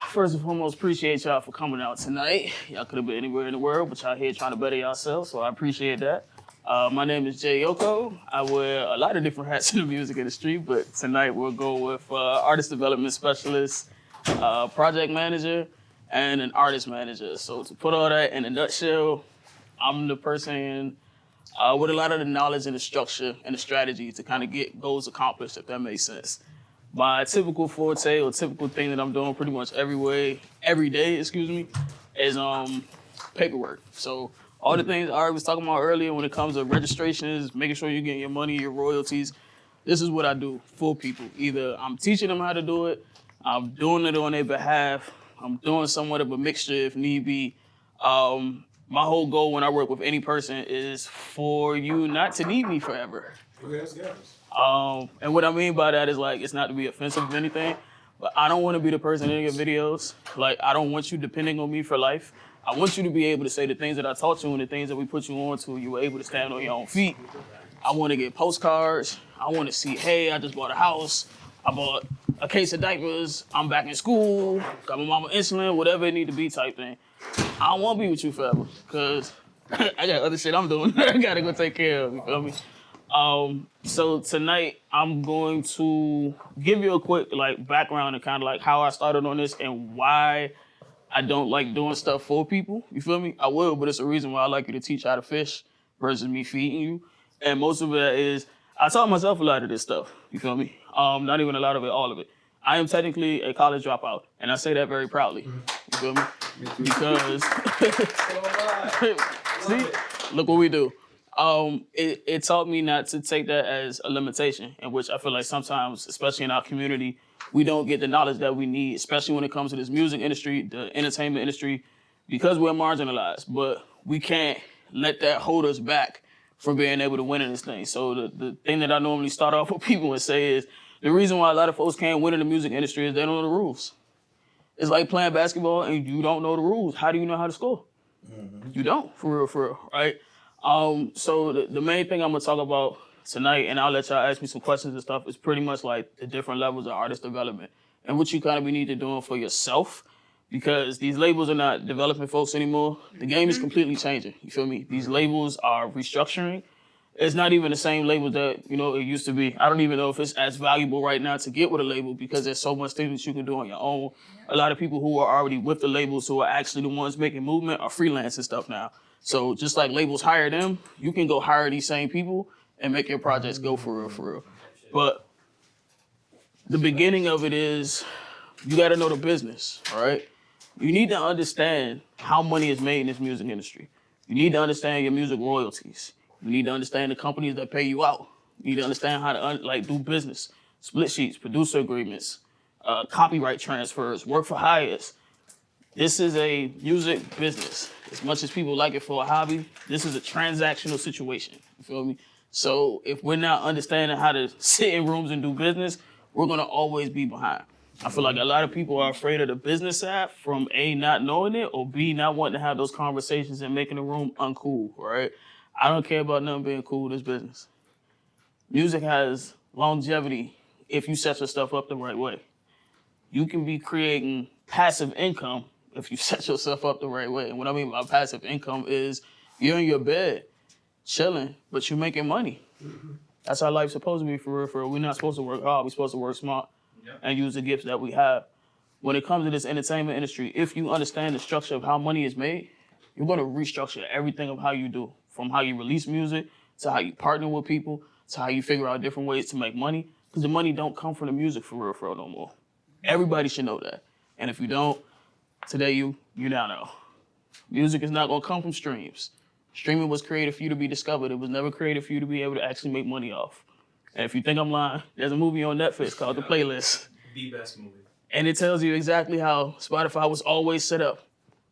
First and foremost, appreciate y'all for coming out tonight. Y'all could have been anywhere in the world, but y'all here trying to better yourselves, so I appreciate that. My name is Yoko. I wear a lot of different hats in the music industry, but tonight we'll go with artist development specialist, project manager, and an artist manager. So to put all that in a nutshell, I'm the person with a lot of the knowledge and the structure and the strategy to kind of get goals accomplished, if that makes sense. My typical forte or typical thing that I'm doing pretty much every day, is paperwork. So all the things I was talking about earlier when it comes to registrations, making sure you're getting your money, your royalties, this is what I do for people. Either I'm teaching them how to do it, I'm doing it on their behalf, I'm doing somewhat of a mixture if need be. My whole goal when I work with any person is for you not to need me forever. Okay, that's good. And what I mean by that is like, it's not to be offensive of anything, but I don't want to be the person in your videos. Like, I don't want you depending on me for life. I want you to be able to say the things that I taught you and the things that we put you on to, you were able to stand on your own feet. I want to get postcards. I want to see, hey, I just bought a house. I bought a case of diapers. I'm back in school. Got my mama insulin, whatever it need to be type thing. I don't want to be with you forever because I got other shit I'm doing. I got to go take care of, you feel me? So tonight I'm going to give you a quick background and kind of how I started on this and why I don't like doing stuff for people. You feel me? I will, but it's a reason why I like you to teach how to fish versus me feeding you. And most of it is I taught myself a lot of this stuff. You feel me? Not even a lot of it, all of it. I am technically a college dropout, and I say that very proudly. You feel me? Because see, look what we do. It taught me not to take that as a limitation, in which I feel like sometimes, especially in our community, we don't get the knowledge that we need, especially when it comes to this music industry, the entertainment industry, because we're marginalized. But we can't let that hold us back from being able to win in this thing. So the thing that I normally start off with people and say is, the reason why a lot of folks can't win in the music industry is they don't know the rules. It's like playing basketball and you don't know the rules. How do you know how to score? Mm-hmm. You don't, for real, right? So the main thing I'm gonna talk about tonight, and I'll let y'all ask me some questions and stuff, is pretty much like the different levels of artist development and what you kind of need to doing for yourself, because these labels are not developing folks anymore. The game is completely changing, you feel me? These labels are restructuring. It's not even the same labels that, it used to be. I don't even know if it's as valuable right now to get with a label because there's so much things that you can do on your own. A lot of people who are already with the labels who are actually the ones making movement are freelance and stuff now. So just like labels hire them, you can go hire these same people and make your projects go for real. But the beginning of it is you got to know the business, all right? You need to understand how money is made in this music industry. You need to understand your music royalties. You need to understand the companies that pay you out. You need to understand how to do business, split sheets, producer agreements, copyright transfers, work for hires. This is a music business. As much as people like it for a hobby, this is a transactional situation. You feel me? So if we're not understanding how to sit in rooms and do business, we're gonna always be behind. I feel like a lot of people are afraid of the business side from A, not knowing it, or B, not wanting to have those conversations and making the room uncool, right? I don't care about nothing being cool in this business. Music has longevity if you set your stuff up the right way. You can be creating passive income if you set yourself up the right way. And what I mean by passive income is you're in your bed, chilling, but you're making money. Mm-hmm. That's how life's supposed to be, for real. We're not supposed to work hard. We're supposed to work smart and use the gifts that we have. When it comes to this entertainment industry, if you understand the structure of how money is made, you're going to restructure everything of how you do, from how you release music to how you partner with people to how you figure out different ways to make money, because the money don't come from the music for real no more. Everybody should know that. And if you don't, today you now know. Music is not going to come from streams. Streaming was created for you to be discovered. It was never created for you to be able to actually make money off. And if you think I'm lying, there's a movie on Netflix called The Playlist. The best movie. And it tells you exactly how Spotify was always set up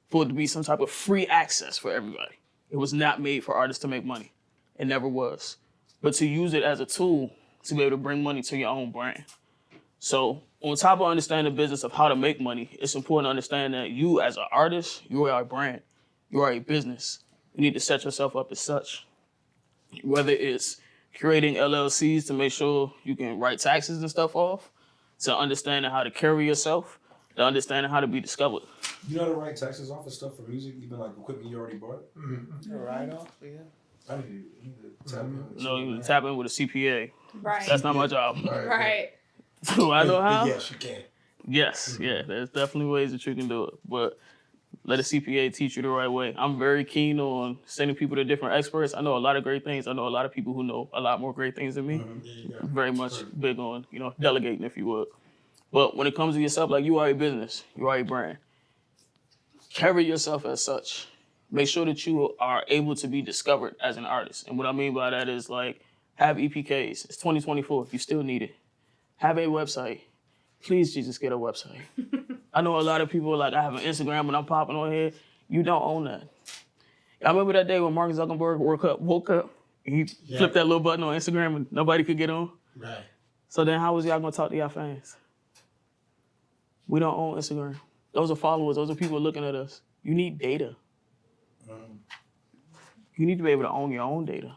for it to be some type of free access for everybody. It was not made for artists to make money. It never was. But to use it as a tool to be able to bring money to your own brand. So on top of understanding the business of how to make money, it's important to understand that you as an artist, you are a brand. You are a business. You need to set yourself up as such. Whether it's creating LLCs to make sure you can write taxes and stuff off, to understanding how to carry yourself, the understanding how to be discovered. You know how to write taxes off of stuff for music, even like equipment you already bought? Right off, yeah. I need to tap in. No, you tap in with a CPA. Right. That's not my job. Right. Do I know how? Yes, you can. Yes, yeah. There's definitely ways that you can do it, but let a CPA teach you the right way. I'm very keen on sending people to different experts. I know a lot of great things. I know a lot of people who know a lot more great things than me. Very much big on, delegating, if you would. But when it comes to yourself, like you are a business, you are a brand. Carry yourself as such. Make sure that you are able to be discovered as an artist. And what I mean by that is like have EPKs. It's 2024. You still need it. Have a website. Please, Jesus, get a website. I know a lot of people are like, I have an Instagram and I'm popping on here. You don't own that. I remember that day when Mark Zuckerberg woke up and he flipped that little button on Instagram and nobody could get on. Right. So then how was y'all gonna talk to y'all fans? We don't own Instagram. Those are followers. Those are people looking at us. You need data. You need to be able to own your own data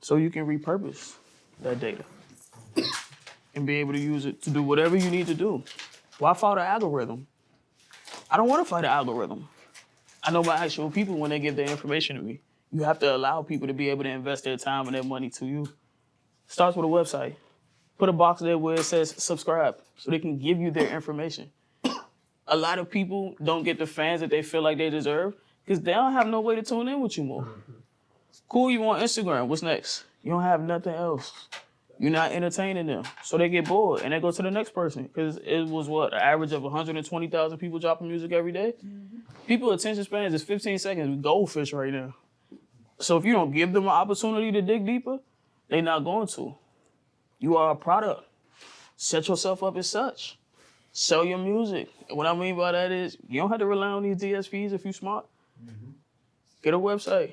so you can repurpose that data and be able to use it to do whatever you need to do. Why fight the algorithm? I don't want to fight the algorithm. I know my actual people when they give their information to me. You have to allow people to be able to invest their time and their money to you. Starts with a website. Put a box there where it says subscribe so they can give you their information. A lot of people don't get the fans that they feel like they deserve because they don't have no way to tune in with you more. Cool, you on Instagram. What's next? You don't have nothing else. You're not entertaining them. So they get bored and they go to the next person because it was an average of 120,000 people dropping music every day? People attention spans is 15 seconds. We goldfish right now. So if you don't give them an opportunity to dig deeper, they're not going to. You are a product. Set yourself up as such. Sell your music. And what I mean by that is you don't have to rely on these DSPs if you're smart. Get a website.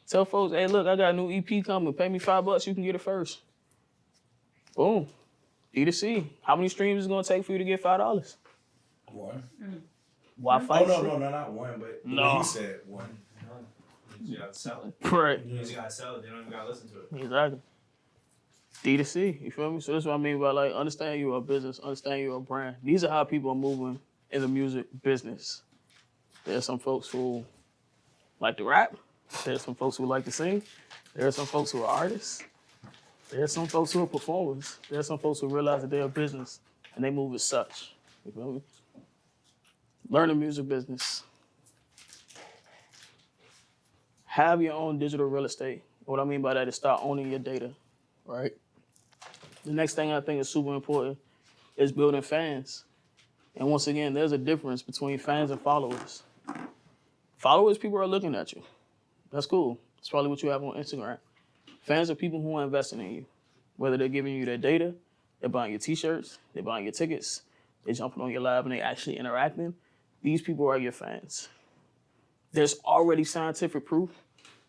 Tell folks, hey, look, I got a new EP coming. Pay me $5, you can get it first. Boom. D2C. How many streams is it going to take for you to get $5? One. Why fight? Oh, no, not one, but No. he said one. You gotta sell it. Right. You just gotta sell it. They don't even gotta listen to it. Exactly. D2C, you feel me? So that's what I mean by like, understand you're a business, understand you're a brand. These are how people are moving in the music business. There's some folks who like to rap. There's some folks who like to sing. There's some folks who are artists. There's some folks who are performers. There's some folks who realize that they're a business and they move as such. You feel me? Learn the music business. Have your own digital real estate. What I mean by that is start owning your data, right? The next thing I think is super important is building fans. And once again, there's a difference between fans and followers. Followers, people are looking at you. That's cool. It's probably what you have on Instagram. Fans are people who are investing in you. Whether they're giving you their data, they're buying your t-shirts, they're buying your tickets, they're jumping on your live and they actually interacting. These people are your fans. There's already scientific proof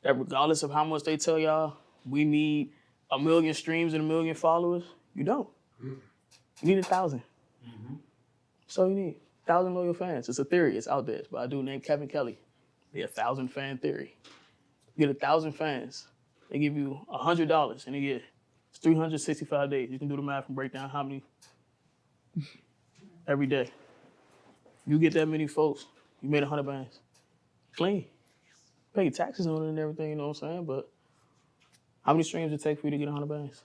that regardless of how much they tell y'all, we need 1 million streams and 1 million followers, you don't. You need 1,000. So you need 1,000 loyal fans. It's a theory. It's out there. It's by a dude named Kevin Kelly. The 1,000 fan theory. You get 1,000 fans. They give you $100 and they get 365 days. You can do the math and break down how many every day. You get that many folks, you made 100 bands. Clean. Pay your taxes on it and everything, you know what I'm saying? But how many streams it take for you to get 100 bands?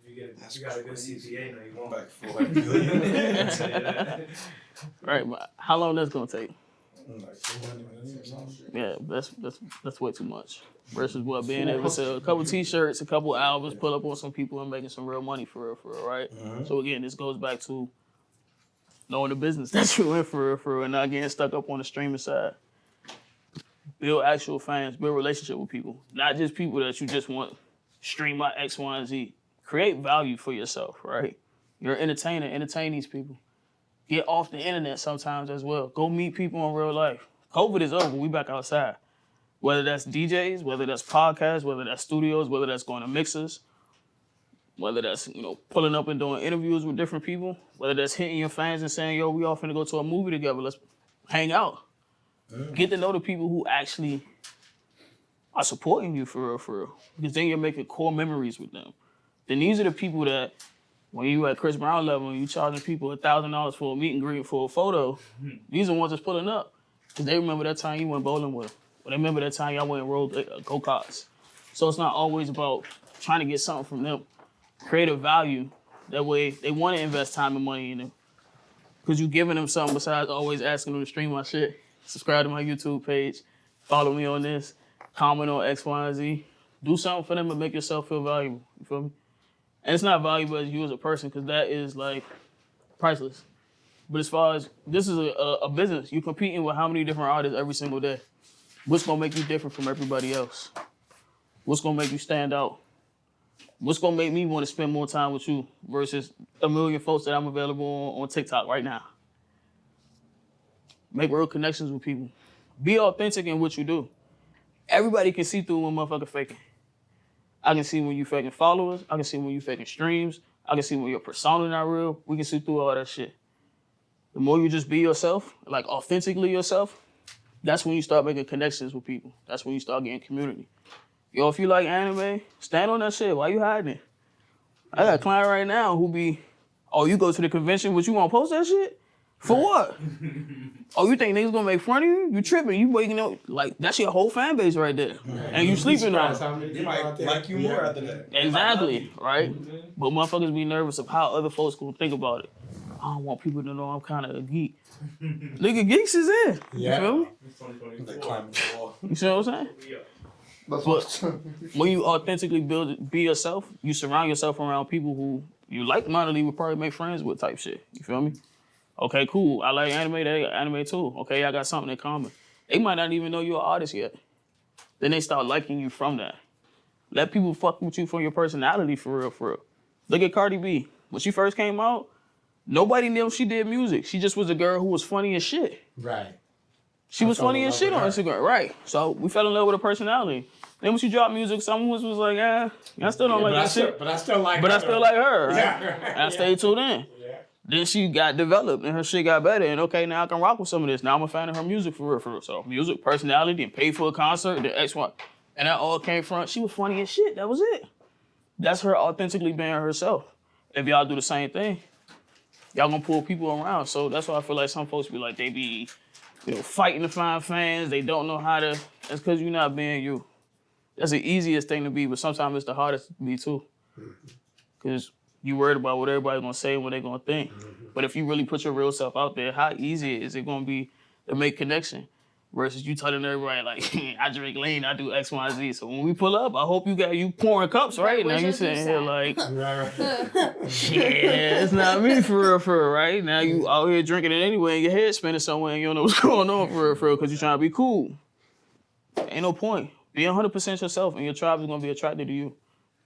You got a good CPA, now you won't. Like 400 million. Right, but how long that's gonna take? Like 400 million or something. Yeah, that's way too much. Versus what being able to sell a couple t-shirts, a couple albums, pull up on some people and making some real money for real, right? So again, this goes back to knowing the business that you're in for real, and not getting stuck up on the streaming side. Build actual fans, build relationship with people, not just people that you just want stream my X, Y, and Z. Create value for yourself, right? You're an entertainer, entertain these people. Get off the internet sometimes as well. Go meet people in real life. COVID is over, we back outside. Whether that's DJs, whether that's podcasts, whether that's studios, whether that's going to mixers, whether that's, pulling up and doing interviews with different people, whether that's hitting your fans and saying, yo, we all finna go to a movie together, let's hang out. Get to know the people who actually are supporting you for real, because then you're making core memories with them. Then these are the people that When you at Chris Brown level and you charging people $1,000 for a meet and greet for a photo, these are the ones that's pulling up. Because they remember that time you went bowling with them. Or they remember that time y'all went and rode go-karts. So it's not always about trying to get something from them. Create a value. That way they want to invest time and money in them. Because you giving them something besides always asking them to stream my shit. Subscribe to my YouTube page. Follow me on this. Comment on X, Y, and Z. Do something for them and make yourself feel valuable. You feel me? And it's not valuable as you as a person because that is like priceless. But as far as this is a business, you're competing with how many different artists every single day. What's gonna make you different from everybody else? What's gonna make you stand out? What's gonna make me want to spend more time with you versus a million folks that I'm available on TikTok right now? Make real connections with people. Be authentic in what you do. Everybody can see through when motherfucker faking. I can see when you faking followers. I can see when you faking streams. I can see when your persona not real. We can see through all that shit. The more you just be yourself, like authentically yourself, that's when you start making connections with people. That's when you start getting community. Yo, if you like anime, stand on that shit. Why you hiding it? I got a client right now who be, oh, you go to the convention, but you want to post that shit? For what? Oh, you think niggas gonna make fun of you? You tripping? You waking up like that's your whole fan base right there, and you sleeping on it. They might like you more after that. Exactly, right? But motherfuckers be nervous of how other folks gonna think about it. I don't want people to know I'm kind of a geek. Nigga, geeks is in. Yeah. You feel me? It's 2024. They climbing the wall. You see what I'm saying? Yeah. But when you authentically be yourself, you surround yourself around people who you like-mindedly would probably make friends with type shit. You feel me? Okay, cool. I like anime. They like anime too. Okay, I got something in common. They might not even know you're an artist yet. Then they start liking you from that. Let people fuck with you from your personality for real, for real. Look at Cardi B. When she first came out, nobody knew she did music. She just was a girl who was funny as shit. Right. She was funny as shit on Instagram. Right. So we fell in love with her personality. Then when she dropped music, someone was like, I still don't like that shit. But I still like her. But I still like her. Right? Yeah. And I stayed tuned in. Yeah. Then she got developed and her shit got better. And okay, now I can rock with some of this. Now I'm a fan of her music for real, for real. So music, personality, and paid for a concert, the X one. And that all came from, she was funny as shit. That was it. That's her authentically being herself. If y'all do the same thing, y'all gonna pull people around. So that's why I feel like some folks be like, they be, fighting to find fans. They don't know how to, that's because you're not being you. That's the easiest thing to be, but sometimes it's the hardest to be too. Because you worried about what everybody's gonna say and what they're gonna think. But if you really put your real self out there, how easy is it gonna be to make connection? Versus you telling everybody like, I drink lean, I do X, Y, Z. So when we pull up, I hope you pouring cups, right? Now you sitting here like, yeah, it's not me for real, right? Now you out here drinking it anyway and your head spinning somewhere and you don't know what's going on for real, because you're trying to be cool. Ain't no point. Be 100% yourself and your tribe is gonna be attracted to you.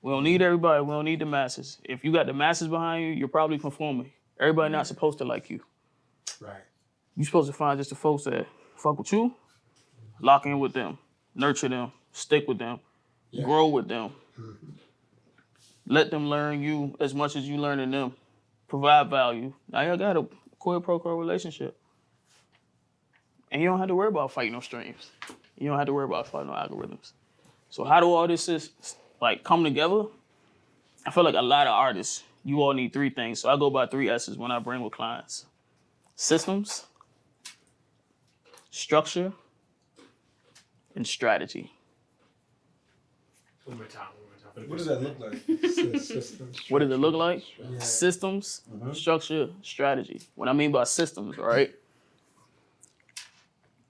We don't need everybody, we don't need the masses. If you got the masses behind you, you're probably conforming. Everybody not supposed to like you. Right. You're supposed to find just the folks that fuck with you, lock in with them, nurture them, stick with them, grow with them. Let them learn you as much as you learning them. Provide value. Now y'all got a quid pro quo relationship. And you don't have to worry about fighting no streams. You don't have to worry about fighting no algorithms. So how do all this come together? I feel like a lot of artists, you all need three things. So I go by 3 S's when I bring with clients. Systems, structure, and strategy. One more time. What does that look like? What does it look like? Yeah. Systems, structure, strategy. What I mean by systems, right?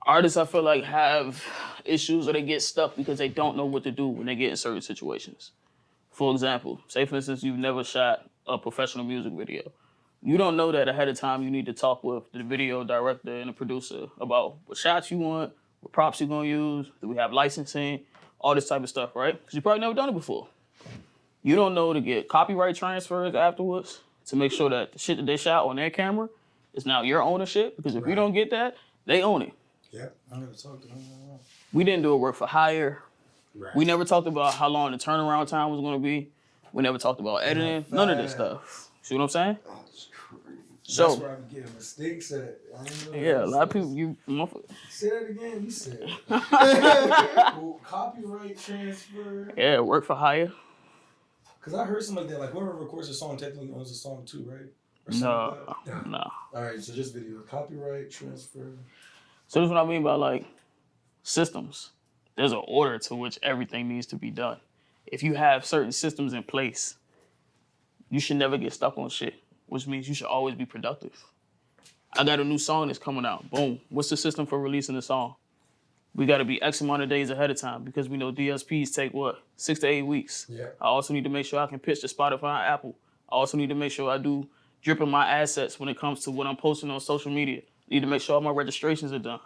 Artists, I feel like, have issues or they get stuck because they don't know what to do when they get in certain situations. For example, say for instance, you've never shot a professional music video. You don't know that ahead of time you need to talk with the video director and the producer about what shots you want, what props you're gonna use, do we have licensing, all this type of stuff, right? Because you probably never done it before. You don't know to get copyright transfers afterwards to make sure that the shit that they shot on their camera is now your ownership, because if you don't get that, they own it. Yep. I never talked to them. We didn't do a work for hire. Right. We never talked about how long the turnaround time was gonna be. We never talked about editing, none of this stuff. See what I'm saying? Oh, that's crazy. So- That's where I'm getting mistakes at. I didn't know Yeah, that. a lot of people, Say that again. You said well, copyright transfer. yeah, work for hire. Cause I heard something like that. Like whoever records a song technically owns the song too, right? Or something No, like that. no. All right, so just video, copyright, transfer. So that's what I mean by like systems. There's an order to which everything needs to be done. If you have certain systems in place, you should never get stuck on shit, which means you should always be productive. I got a new song that's coming out. Boom. What's the system for releasing the song? We got to be X amount of days ahead of time because we know DSPs take what? 6 to 8 weeks. Yeah. I also need to make sure I can pitch to Spotify and Apple. I also need to make sure I do dripping my assets when it comes to what I'm posting on social media. I need to make sure all my registrations are done.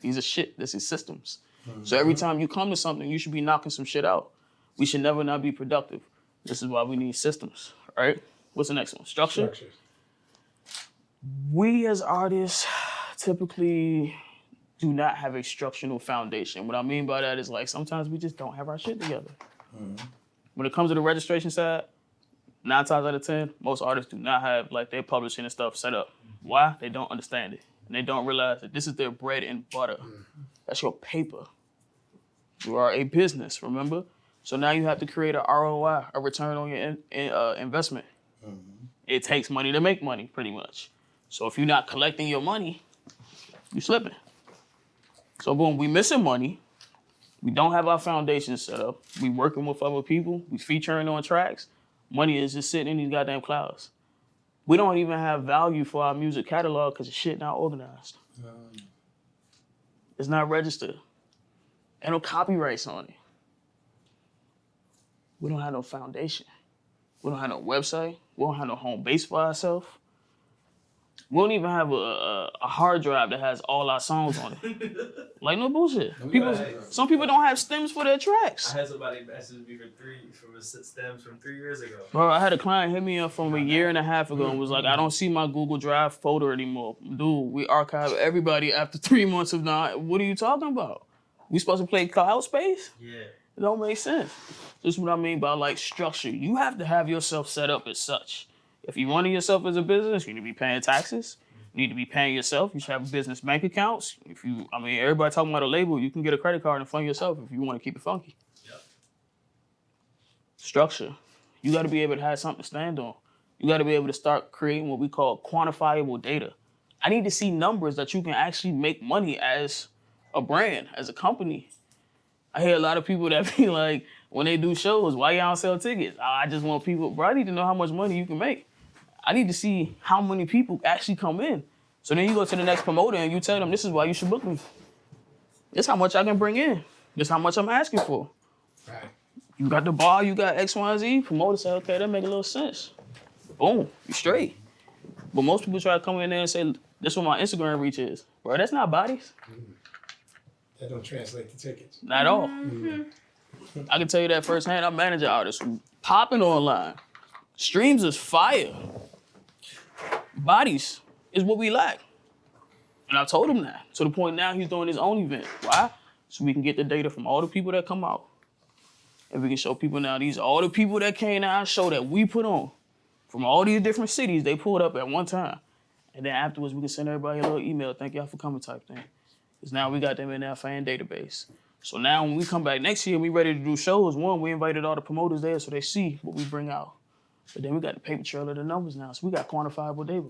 These are shit. This is systems. So every time you come to something, you should be knocking some shit out. We should never not be productive. This is why we need systems, right? What's the next one? Structure. Structures. We as artists typically do not have a structural foundation. What I mean by that is like sometimes we just don't have our shit together. When it comes to the registration side, 9 times out of 10, most artists do not have like their publishing and stuff set up. Why? They don't understand it. And they don't realize that this is their bread and butter. That's your paper. You are a business, remember? So now you have to create a ROI, a return on your investment. It takes money to make money, pretty much. So if you're not collecting your money, you're slipping. So boom, we missing money. We don't have our foundation set up. We working with other people. We featuring on tracks. Money is just sitting in these goddamn clouds. We don't even have value for our music catalog because the shit not organized. It's not registered. Ain't no copyrights on it. We don't have no foundation. We don't have no website. We don't have no home base for ourselves. We don't even have a hard drive that has all our songs on it. Like no bullshit. Some people don't have stems for their tracks. I had somebody message me from stems from 3 years ago. Bro, I had a client hit me up from a year and a half ago and was like, I don't see my Google Drive folder anymore. Dude, we archive everybody after 3 months of not. What are you talking about? We supposed to play cloud space? Yeah. It don't make sense. This is what I mean by like structure. You have to have yourself set up as such. If you running yourself as a business, you need to be paying taxes. You need to be paying yourself. You should have business bank accounts. Everybody talking about a label, you can get a credit card and fund yourself if you want to keep it funky. Yep. Structure. You got to be able to have something to stand on. You got to be able to start creating what we call quantifiable data. I need to see numbers that you can actually make money as a brand, as a company. I hear a lot of people that be like, when they do shows, why y'all don't sell tickets? I just want people, bro, I need to know how much money you can make. I need to see how many people actually come in. So then you go to the next promoter and you tell them, this is why you should book me. This is how much I can bring in. This is how much I'm asking for. Right. You got the bar, you got X, Y, and Z. Promoter say, okay, that make a little sense. Boom, you straight. But most people try to come in there and say, this is what my Instagram reach is. Bro, that's not bodies. That don't translate to tickets. Not at all. I can tell you that firsthand. I manage an artist who popping online. Streams is fire. Bodies is what we lack. And I told him that. To the point now he's doing his own event. Why? So we can get the data from all the people that come out. And we can show people now, these are all the people that came to our show that we put on. From all these different cities, they pulled up at one time. And then afterwards, we can send everybody a little email, thank y'all for coming type thing. Because now we got them in our fan database. So now when we come back next year, we ready to do shows. One, we invited all the promoters there so they see what we bring out. But then we got the paper trail of the numbers now. So we got quantifiable data.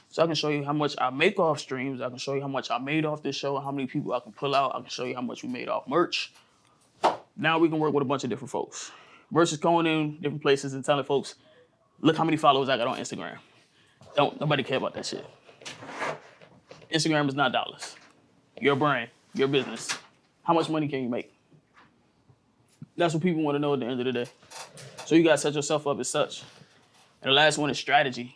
So I can show you how much I make off streams. I can show you how much I made off this show and how many people I can pull out. I can show you how much we made off merch. Now we can work with a bunch of different folks. Versus going in different places and telling folks, look how many followers I got on Instagram. Nobody care about that shit. Instagram is not dollars. Your brand, your business. How much money can you make? That's what people want to know at the end of the day. So you gotta set yourself up as such. And the last one is strategy.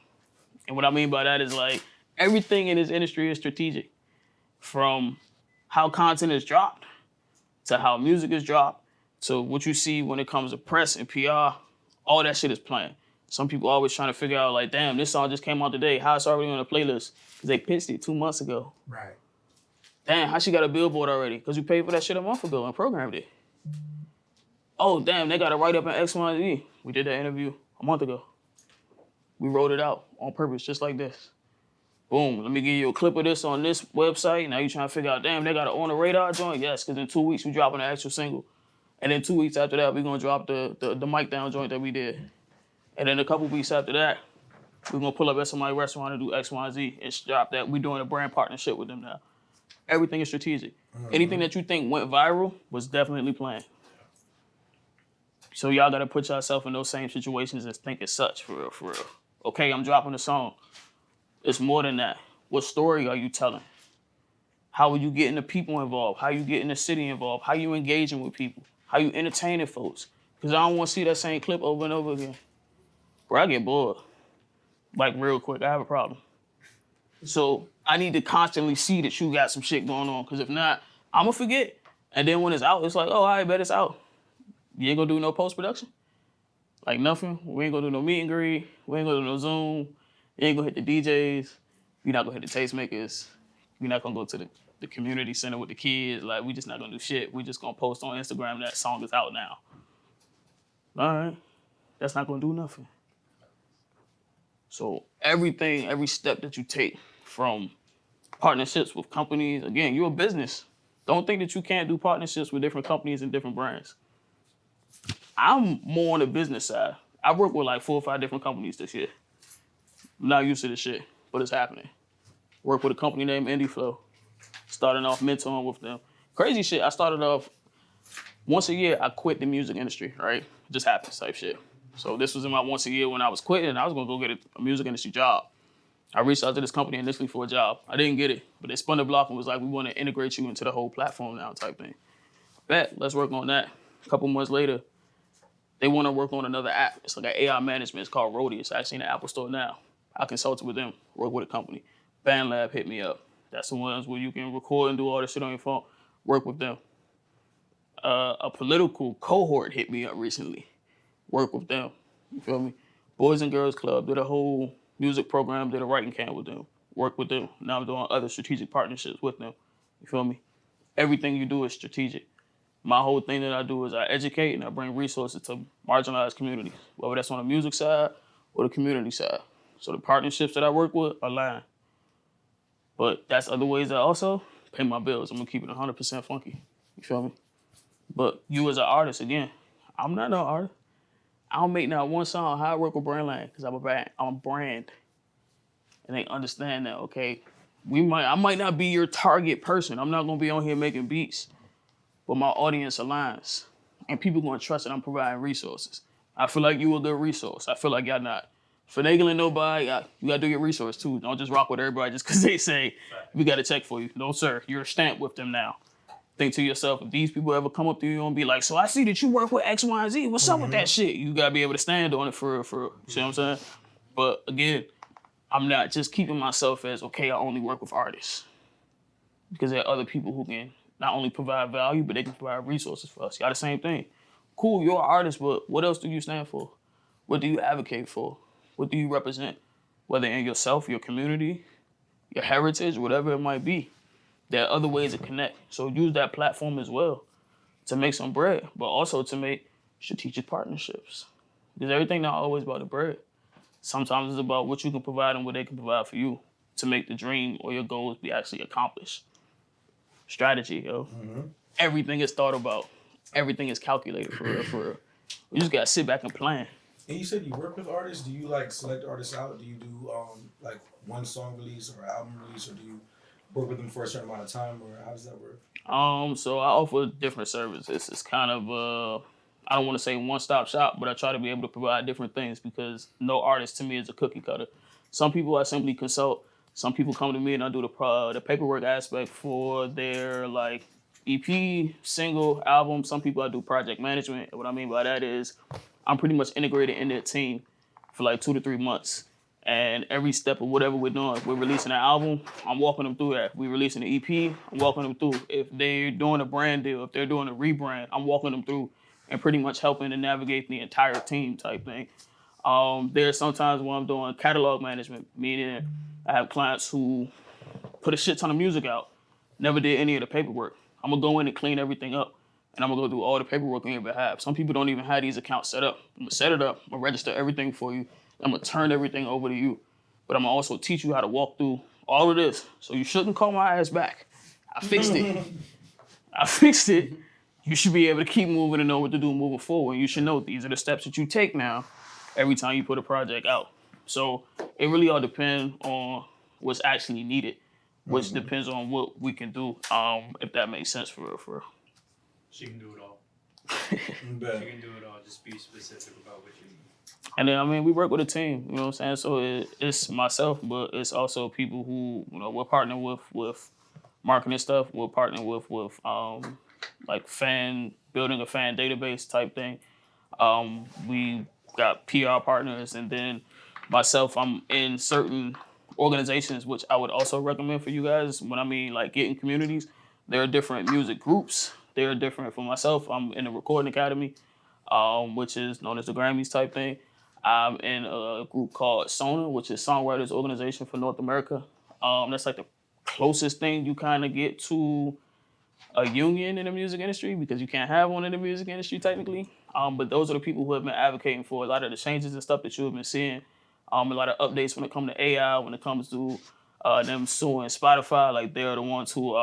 And what I mean by that is like, everything in this industry is strategic. From how content is dropped, to how music is dropped, to what you see when it comes to press and PR, all that shit is planned. Some people always trying to figure out like, damn, this song just came out today. How it's already on the playlist? Because they pitched it 2 months ago. Right. Damn, how she got a billboard already? Because we paid for that shit a month ago and programmed it. Oh, damn, they got to write up in X, Y, and Z. We did that interview a month ago. We wrote it out on purpose, just like this. Boom, let me give you a clip of this on this website. Now you trying to figure out, damn, they got an on the radar joint? Yes, because in 2 weeks we dropping the actual single. And then 2 weeks after that, we going to drop the mic down joint that we did. And then a couple weeks after that, we're gonna pull up at somebody's restaurant and do X, Y, and Z and drop that. We're doing a brand partnership with them now. Everything is strategic. Anything that you think went viral was definitely planned. So y'all gotta put yourself in those same situations and think as such, for real, for real. Okay, I'm dropping a song. It's more than that. What story are you telling? How are you getting the people involved? How you getting the city involved? How you engaging with people? How you entertaining folks? Because I don't want to see that same clip over and over again. Bro, I get bored. Like, real quick, I have a problem. So I need to constantly see that you got some shit going on, because if not, I'm going to forget. And then when it's out, it's like, oh, I bet it's out. You ain't going to do no post-production? Like, nothing? We ain't going to do no meet and greet. We ain't going to do no Zoom. You ain't going to hit the DJs. You're not going to hit the tastemakers. You're not going to go to the community center with the kids. Like, we just not going to do shit. We just going to post on Instagram that song is out now. All right. That's not going to do nothing. So everything, every step that you take, from partnerships with companies, again, you're a business. Don't think that you can't do partnerships with different companies and different brands. I'm more on the business side. I worked with like 4 or 5 different companies this year. I'm not used to this shit, but it's happening. Worked with a company named IndieFlow. Starting off mentoring with them. Crazy shit, I started off, once a year, I quit the music industry, right? It just happens type shit. So this was in my once a year when I was quitting, and I was gonna go get a music industry job. I reached out to this company initially for a job. I didn't get it, but they spun the block and was like, we want to integrate you into the whole platform now type thing. Bet, let's work on that. A couple months later, they want to work on another app. It's like an AI management. It's called Roadie. It's actually in the Apple Store now. I consulted with them, work with a company. BandLab hit me up. That's the ones where you can record and do all this shit on your phone. Work with them. A political cohort hit me up recently. Work with them. You feel me? Boys and Girls Club did a whole music program, did a writing camp with them. Work with them. Now I'm doing other strategic partnerships with them. You feel me? Everything you do is strategic. My whole thing that I do is I educate and I bring resources to marginalized communities, whether that's on the music side or the community side. So the partnerships that I work with are aligned. But that's other ways that I also pay my bills. I'm gonna keep it 100% funky. You feel me? But you as an artist, again, I'm not no artist. I don't make not one song how I work with Brandland, because I'm a brand. And they understand that, okay, I might not be your target person. I'm not gonna be on here making beats, but my audience aligns. And people gonna trust that I'm providing resources. I feel like you a good resource. I feel like y'all not finagling nobody. You gotta do your resource too. Don't just rock with everybody just because they say, we got a check for you. No, sir, you're a stamp with them now. Think to yourself, if these people ever come up to you and be like, so I see that you work with X, Y, and Z. What's up with that shit? You gotta be able to stand on it for you see what I'm saying? But again, I'm not just keeping myself as, okay, I only work with artists. Because there are other people who can not only provide value, but they can provide resources for us. Y'all the same thing. Cool, you're an artist, but what else do you stand for? What do you advocate for? What do you represent? Whether in yourself, your community, your heritage, whatever it might be. There are other ways to connect. So use that platform as well to make some bread, but also to make strategic partnerships. Because everything not always about the bread. Sometimes it's about what you can provide and what they can provide for you to make the dream or your goals be actually accomplished. Strategy, yo. Everything is thought about. Everything is calculated for real, for real. You just gotta sit back and plan. And you said you work with artists. Do you like select artists out? Do you do like one song release or album release, or do you work with them for a certain amount of time, or how does that work? So I offer different services. It's kind of I don't want to say one-stop shop, but I try to be able to provide different things because no artist to me is a cookie cutter. Some people I simply consult. Some people come to me and I do the paperwork aspect for their like EP, single, album. Some people I do project management. And what I mean by that is I'm pretty much integrated in their team for like 2 to 3 months. And every step of whatever we're doing, if we're releasing an album, I'm walking them through that. If we're releasing an EP, I'm walking them through. If they're doing a brand deal, if they're doing a rebrand, I'm walking them through and pretty much helping to navigate the entire team type thing. There's sometimes when I'm doing catalog management, meaning I have clients who put a shit ton of music out, never did any of the paperwork. I'm gonna go in and clean everything up, and I'm gonna go do all the paperwork on your behalf. Some people don't even have these accounts set up. I'm gonna set it up, I'm gonna register everything for you, I'm gonna turn everything over to you, but I'm gonna also teach you how to walk through all of this. So you shouldn't call my ass back. I fixed it. I fixed it. You should be able to keep moving and know what to do moving forward. You should know these are the steps that you take now every time you put a project out. So it really all depends on what's actually needed, which depends on what we can do. If that makes sense for real, for real. She can do it all. Bet. She can do it all. Just be specific about what you need. And then, I mean, we work with a team, you know what I'm saying? So it's myself, but it's also people who, you know, we're partnering with marketing stuff. We're partnering with like building a fan database type thing. We got PR partners, and then myself, I'm in certain organizations, which I would also recommend for you guys. When I mean like getting communities, there are different music groups. They're different. For myself, I'm in the Recording Academy, which is known as the Grammys type thing. I'm in a group called SONA, which is Songwriters Organization for North America. That's like the closest thing you kind of get to a union in the music industry, because you can't have one in the music industry technically. But those are the people who have been advocating for a lot of the changes and stuff that you have been seeing. A lot of updates when it comes to AI, when it comes to them suing Spotify. Like, they're the ones who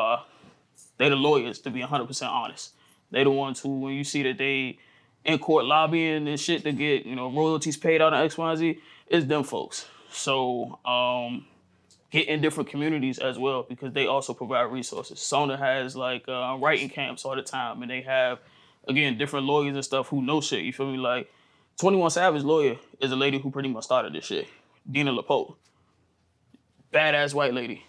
they're the lawyers, to be 100% honest. They're the ones who, when you see that they in court lobbying and shit to get, you know, royalties paid out on X, Y, and Z, it's them folks. So get in different communities as well, because they also provide resources. Sona has like writing camps all the time, and they have, again, different lawyers and stuff who know shit. You feel me? Like 21 Savage lawyer is a lady who pretty much started this shit. Dina LaPoe, badass white lady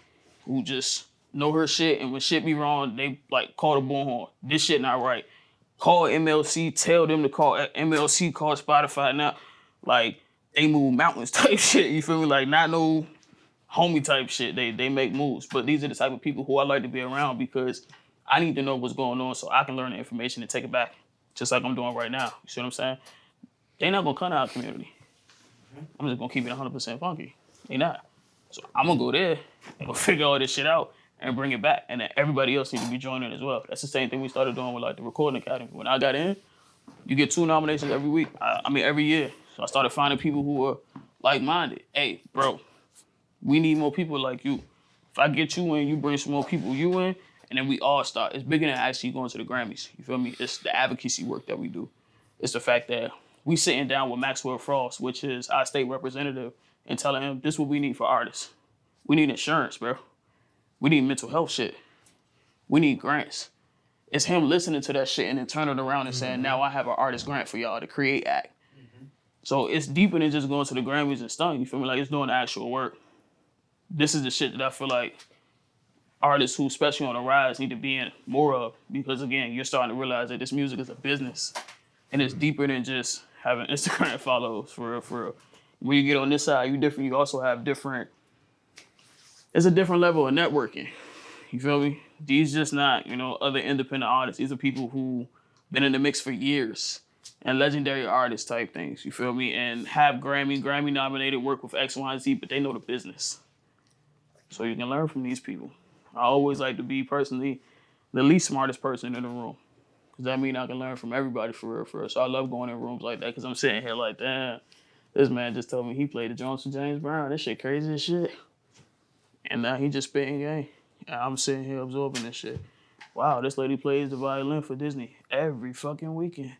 who just know her shit, and when shit be wrong, they like call the bullhorn. This shit not right. Call MLC, tell them to call MLC, call Spotify now. Like, they move mountains type shit. You feel me? Like, not no homie type shit. They make moves. But these are the type of people who I like to be around, because I need to know what's going on so I can learn the information and take it back, just like I'm doing right now. You see what I'm saying? They not gonna come to our community. I'm just gonna keep it 100% funky. They not. So I'm gonna go there and go figure all this shit out and bring it back. And then everybody else needs to be joining as well. That's the same thing we started doing with like the Recording Academy. When I got in, you get 2 nominations every week. I mean, every year. So I started finding people who were like-minded. Hey, bro, we need more people like you. If I get you in, you bring some more people you in, and then we all start. It's bigger than actually going to the Grammys. You feel me? It's the advocacy work that we do. It's the fact that we sitting down with Maxwell Frost, which is our state representative, and telling him, this is what we need for artists. We need insurance, bro. We need mental health shit. We need grants. It's him listening to that shit and then turning around and saying, now I have an artist grant for y'all to create act. So it's deeper than just going to the Grammys and stunting. You feel me? Like, it's doing the actual work. This is the shit that I feel like artists who, especially on the rise, need to be in more of. Because again, you're starting to realize that this music is a business. And it's deeper than just having Instagram follows, for real, for real. When you get on this side, you different. You also have different, it's a different level of networking. You feel me? These just not, you know, other independent artists. These are people who been in the mix for years and legendary artist type things. You feel me? And have Grammy nominated, work with X, Y, and Z, but they know the business. So you can learn from these people. I always like to be personally the least smartest person in the room, because that means I can learn from everybody for real, for real. So I love going in rooms like that, because I'm sitting here like, damn, this man just told me he played the Jones for James Brown. This shit crazy as shit. And now he just spitting game. And I'm sitting here absorbing this shit. Wow, this lady plays the violin for Disney every fucking weekend.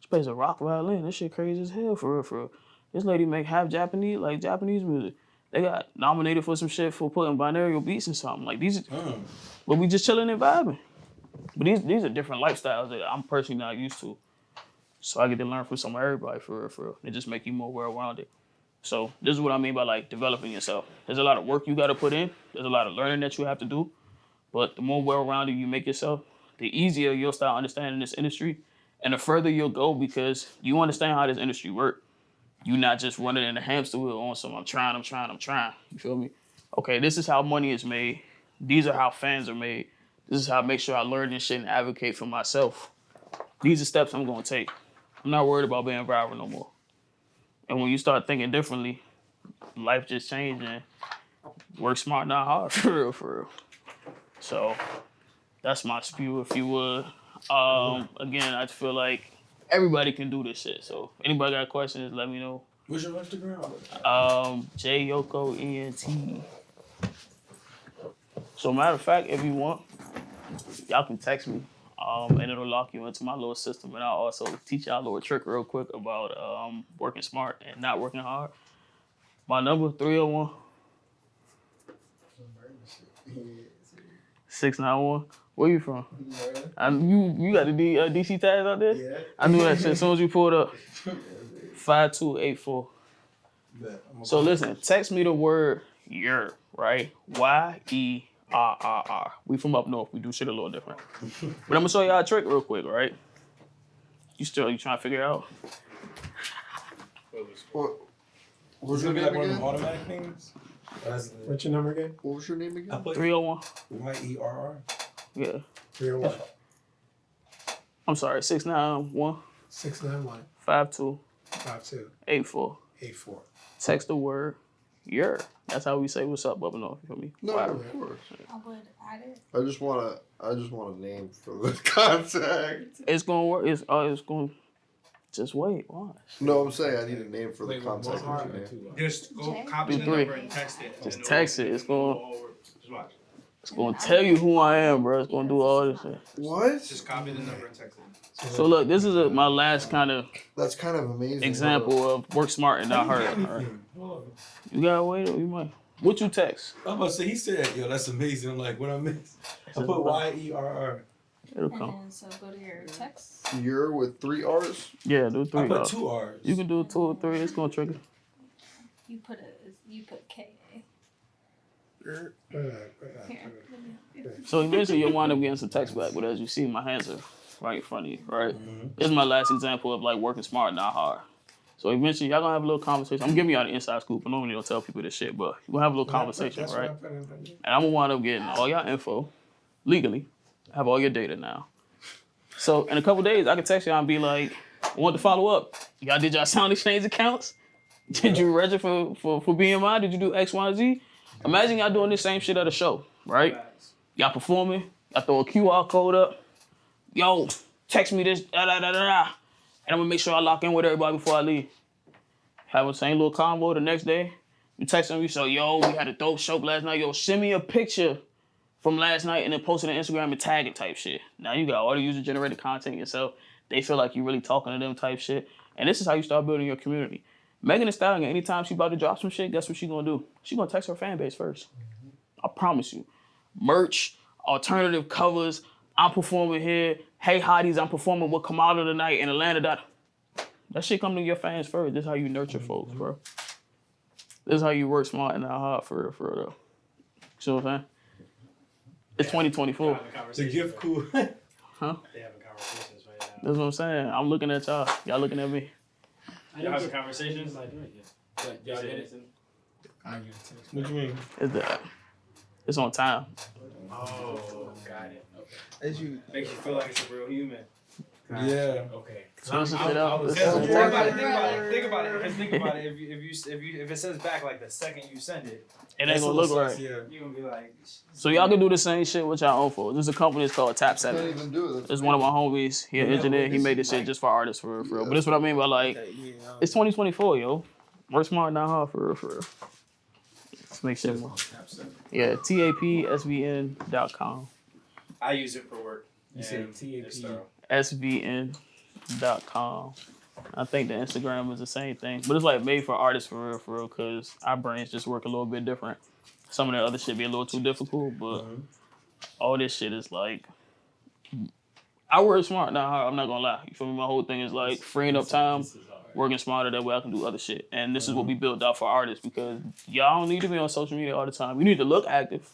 She plays a rock violin. This shit crazy as hell, for real, for real. This lady make half Japanese, like Japanese music. They got nominated for some shit for putting binaural beats and something. Like, these, but we just chilling and vibing. But these are different lifestyles that I'm personally not used to. So I get to learn from some of everybody, for real, for real. It just make you more well-rounded. So this is what I mean by like developing yourself. There's a lot of work you got to put in. There's a lot of learning that you have to do. But the more well-rounded you make yourself, the easier you'll start understanding this industry, and the further you'll go, because you understand how this industry works. You're not just running in a hamster wheel on some I'm trying. You feel me? Okay, this is how money is made. These are how fans are made. This is how I make sure I learn this shit and advocate for myself. These are steps I'm going to take. I'm not worried about being viral no more. And when you start thinking differently, life just changed, and work smart, not hard, for real, for real. So that's my spew, if you would. Again, I feel like everybody can do this shit. So if anybody got questions, let me know. What's your Instagram? Yoko ENT. So matter of fact, if you want, y'all can text me. and it'll lock you into my little system. And I'll also teach y'all a little trick real quick about working smart and not working hard. My number 301 691. Where you from? You got the DC tags out there? Yeah. I knew that shit as soon as you pulled up. 5284. So listen, text me the word "yer," right? YERR. We from up north. We do shit a little different. But I'm gonna show y'all a trick real quick, right? You trying to figure it out? What's your name like one of them automatic things? What's your number again? What was your name again? 301. YERR. Yeah. 301. I'm sorry. 691 691 52 52 84. 84. Text the word "yer." That's how we say what's up up north. You feel me? No, Wow. of course. I would add it. I just want a name for the contact. It's gonna work. It's gonna. Just wait. Watch. No, I'm saying I need a name for the contact. Just go Jay? copy the Do three. number and text it. Just and text it. It's gonna. Just watch. It's gonna tell you who I am, bro. It's gonna do all this shit. What? Just copy the number and text it. So look, this is my last kind of That's kind of amazing. example of work smart and not hard. Right? You gotta wait. Or you might. What you text? I'm about to say, he said, yo, that's amazing. I'm like, what I missed? I put YERR. It'll And come. then so go to your text. You're with 3 R's. Yeah, do 3. I put 2 R's. You can do 2 or 3. It's gonna trigger. You put KA. Here. So eventually you'll wind up getting some text back. But as you see, my hands are right in front of you. Right. This is my last example of like working smart, not hard. So eventually y'all gonna have a little conversation. I'm giving y'all the inside scoop. I normally don't tell people this shit, but we're gonna have a little conversation, That's right? what I put in. And I'm gonna wind up getting all y'all info legally. I have all your data now. So in a couple days, I can text y'all and be like, I want to follow up. Did y'all sound exchange accounts? Did you register for BMI? Did you do X, Y, Z? Imagine y'all doing this same shit at a show, right? Y'all performing, y'all throw a QR code up. Yo, text me this, da da da da da. And I'm gonna make sure I lock in with everybody before I leave. Have the same little convo the next day. You text them, you say, yo, we had a dope show last night. Yo, send me a picture from last night and then post it on Instagram and tag it type shit. Now you got all the user-generated content yourself. They feel like you really talking to them type shit. And this is how you start building your community. Megan Thee Stallion, anytime she about to drop some shit, guess what she gonna do? She gonna text her fan base first. I promise you. Merch, alternative covers, I'm performing here. Hey, hotties, I'm performing with Kamala tonight in Atlanta. That shit come to your fans first. This is how you nurture folks, bro. This is how you work smart and not hard for real though. See what I'm saying? It's 2024. The gift cool. Huh? They having conversations right now. That's what I'm saying. I'm looking at y'all. Y'all looking at me. Y'all having conversations? What you mean? It's on time. Oh, got it. As you Makes you feel like it's a real human. Yeah. Okay. So this is it out. This is Think on about time. it. Think about it. If it sends back like the second you send it, It ain't gonna look right. Yeah. you're gonna be like, So y'all can do the same shit with y'all own folks. There's a company that's called Tap Can't 7. even do it. It's one of my homies. He an engineer. He made this shit just for artists for real. But that's what I mean by like, it's 2024, yo. Work smart, not hard for real. Let's make shit more. Yeah, tapsvn.com. I use it for work. You said and TAP. it's thorough. svn.com. I think the Instagram is the same thing, but it's like made for artists for real, because our brains just work a little bit different. Some of the other shit be a little too difficult, but all this shit is like, I work smart now. I'm not gonna lie. You feel me? My whole thing is like freeing up time, working smarter. That way I can do other shit. And this is what we built out for artists, because y'all don't need to be on social media all the time. You need to look active,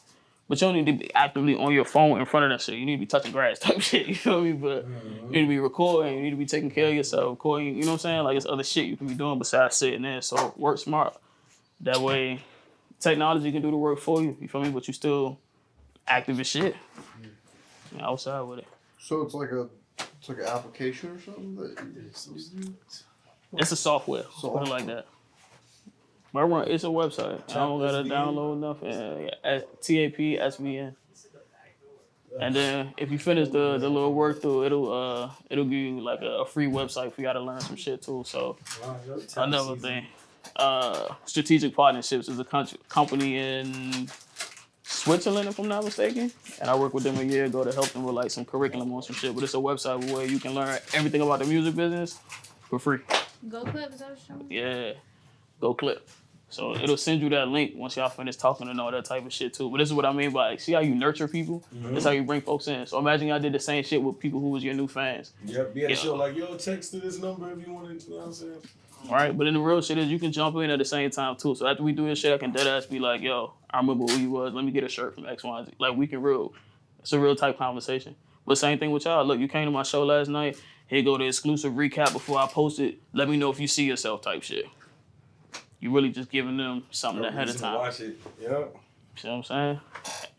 but you don't need to be actively on your phone in front of that shit. You need to be touching grass type shit. You feel me? But you need to be recording. You need to be taking care of yourself. Recording. You know what I'm saying? Like it's other shit you can be doing besides sitting there. So work smart. That way, technology can do the work for you. You feel me? But you still active as shit. Outside with it. So it's like an application or something that you do? It's a software. Let's put it like that. But it's a website. I don't gotta download nothing. TAPSVN. And then if you finish the little work through, it'll give you like a free website for y'all to learn some shit too. So another thing, Strategic Partnerships is a company in Switzerland, if I'm not mistaken. And I worked with them a year ago to help them with like some curriculum on some shit. But it's a website where you can learn everything about the music business for free. Go clip, is that what you're showing? Yeah, go clip. So it'll send you that link once y'all finish talking and all that type of shit too. But this is what I mean by like, see how you nurture people? That's how you bring folks in. So imagine y'all did the same shit with people who was your new fans. Yep, be at the Yeah. show like, yo, text to this number if you want to, you know what I'm saying? All right, but then the real shit is you can jump in at the same time too. So after we do this shit, I can deadass be like, yo, I remember who you was. Let me get a shirt from X, Y, and Z. Like we can it's a real type conversation. But same thing with y'all. Look, you came to my show last night. Here go the exclusive recap before I post it. Let me know if you see yourself type shit. You really just giving them something No ahead of reason to time. watch it. Yep. See what I'm saying?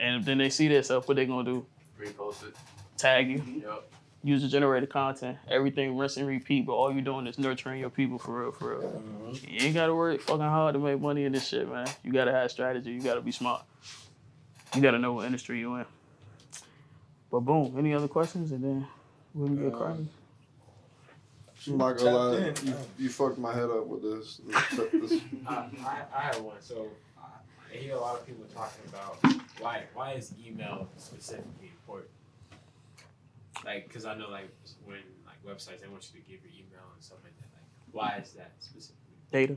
And if then they see themselves, what they gonna do? Repost it. Tag you. Yep. User-generated content. Everything rinse and repeat, but all you doing is nurturing your people for real, for real. You ain't gotta work fucking hard to make money in this shit, man. You gotta have strategy. You gotta be smart. You gotta know what industry you in. But boom, any other questions? And then we'll get cracking. I'm not gonna lie, Tapped in. you fucked my head up with this. I have one. So I hear a lot of people talking about why is email specifically important? Like, cause I know like when like websites they want you to give your email and stuff like that. Like, why is that specifically? Data.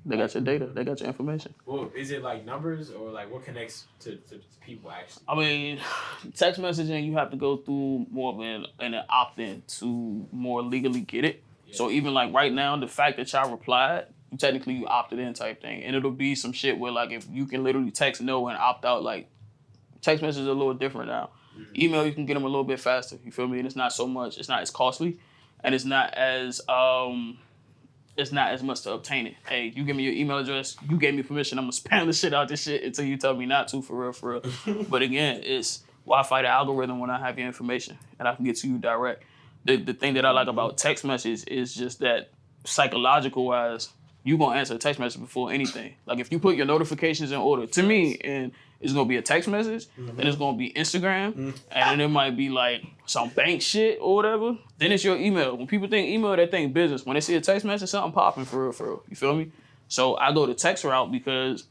They got your data. They got your information. Well, is it like numbers or like what connects to people actually? I mean, text messaging, you have to go through more of an opt-in to more legally get it. Yeah. So even like right now, the fact that y'all replied, technically you opted in type thing. And it'll be some shit where like if you can literally text no and opt out, like text messages are a little different now. Email, you can get them a little bit faster. You feel me? And it's not so much, it's not as costly and it's not as much to obtain it. Hey, you give me your email address, you gave me permission, I'm gonna spam the shit out this shit until you tell me not to, for real, for real. But again, it's why fight the algorithm when I have your information and I can get to you direct. The thing that I like about text messages is just that psychological wise, you gonna answer a text message before anything. Like if you put your notifications in order, to me, and it's gonna be a text message, then it's gonna be Instagram, and then it might be like some bank shit or whatever. Then it's your email. When people think email, they think business. When they see a text message, something popping for real, for real. You feel me? So I go the text route because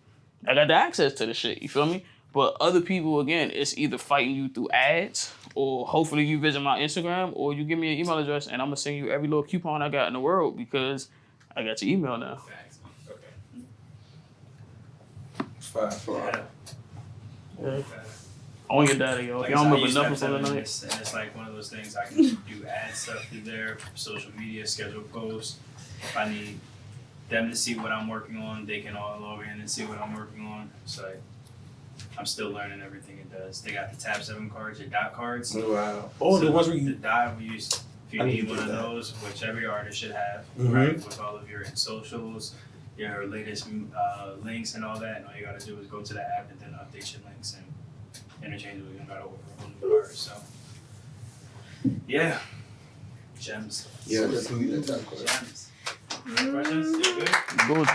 I got the access to the shit. You feel me? But other people, again, it's either fighting you through ads or hopefully you visit my Instagram or you give me an email address and I'm gonna send you every little coupon I got in the world because I got your email now. Facts. Okay. It's fine. Yeah. On your data, yo. If Like you don't I remember use nothing Snapchat from the and night. it's like one of those things I can do ad stuff through there, social media, schedule posts. If I need them to see what I'm working on, they can all log in and see what I'm working on. So I'm still learning everything it does. They got the Tab 7 cards, your dot cards. Wow. Oh, the ones where The you. dot we use, if you I need need to one do of that. those, which every artist should have, Mhm. right? With all of your socials, your latest links and all that. And all you gotta do is go to the app and then update your links and interchangeably. You don't gotta overrun the cards. So, yeah. Gems. Yeah, definitely that type of question. Gems. Questions? You good? Good.